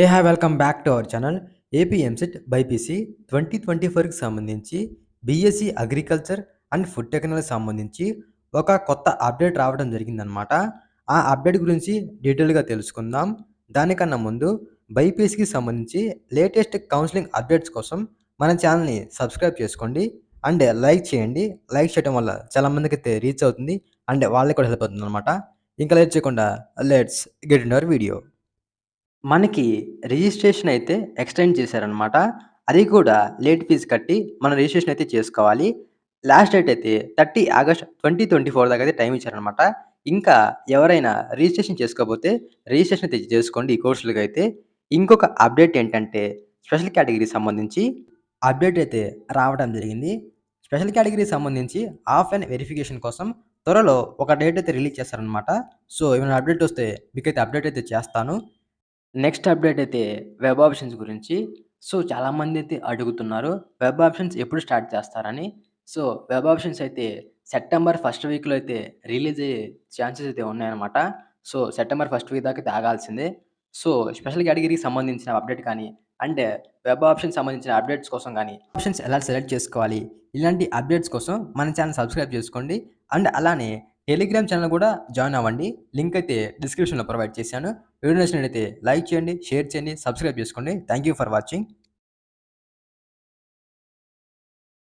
Hi welcome back to our channel. AP EAMCET BiPC 2024కి సంబంధించి BSc agriculture and food technology సంబంధించి ఒక కొత్త అప్డేట్ రావడం జరిగిందనమాట. ఆ అప్డేట్ గురించి డీటెయిల్గా తెలుసుకుందాం. దానికన్నా ముందు బైపీసీకి సంబంధించి లేటెస్ట్ కౌన్సిలింగ్ అప్డేట్స్ కోసం మన ఛానల్ని సబ్స్క్రైబ్ చేసుకోండి అండ్ లైక్ చేయండి. లైక్ చేయడం వల్ల చాలామందికి అయితే రీచ్ అవుతుంది అండ్ వాళ్ళకి కూడా హెల్ప్ అవుతుంది అనమాట. ఇంకా లేట్ చేయకుండా let's get in our video. మనకి రిజిస్ట్రేషన్ అయితే ఎక్స్టెండ్ చేశారనమాట. అది కూడా లేట్ ఫీజ్ కట్టి మనం రిజిస్ట్రేషన్ అయితే చేసుకోవాలి. లాస్ట్ డేట్ అయితే 30 ఆగస్ట్ 2024 దాకా అయితే టైం ఇచ్చారనమాట. ఇంకా ఎవరైనా రిజిస్ట్రేషన్ చేసుకోకపోతే రిజిస్ట్రేషన్ అయితే చేసుకోండి ఈ కోర్సులకైతే. ఇంకొక అప్డేట్ ఏంటంటే స్పెషల్ కేటగిరీకి సంబంధించి అప్డేట్ అయితే రావడం జరిగింది. స్పెషల్ కేటగిరీకి సంబంధించి ఆఫ్‌లైన్ వెరిఫికేషన్ కోసం త్వరలో ఒక డేట్ అయితే రిలీజ్ చేస్తారనమాట. సో, ఏమైనా అప్డేట్ వస్తే మీకైతే అప్డేట్ అయితే చేస్తాను. నెక్స్ట్ అప్డేట్ అయితే వెబ్ ఆప్షన్స్ గురించి. సో, చాలామందైతే అడుగుతున్నారు. వెబ్ ఆప్షన్స్ ఎప్పుడు స్టార్ట్ చేస్తారని. సో, వెబ్ ఆప్షన్స్ అయితే సెప్టెంబర్ ఫస్ట్ వీక్‌లో అయితే రిలీజ్ అయ్యే ఛాన్సెస్ అయితే ఉన్నాయన్నమాట. సో, సెప్టెంబర్ ఫస్ట్ వీక్ దాకా అయితే ఆగాల్సిందే. సో, స్పెషల్ కేటగిరీకి సంబంధించిన అప్డేట్ కానీ, అండ్ వెబ్ ఆప్షన్స్ సంబంధించిన అప్డేట్స్ కోసం గానీ, ఆప్షన్స్ ఎలా సెలెక్ట్ చేసుకోవాలి, ఇలాంటి అప్డేట్స్ కోసం మన ఛానల్ సబ్స్క్రైబ్ చేసుకోండి. అండ్ అలానే టెలిగ్రామ్ ఛానల్ కూడా జాయిన్ అవ్వండి. లింక్ అయితే డిస్క్రిప్షన్‌లో ప్రొవైడ్ చేశాను. వీడియో నచ్చినట్లయితే లైక్ చేయండి, షేర్ చేయండి, సబ్స్క్రైబ్ చేసుకోండి. Thank you for watching.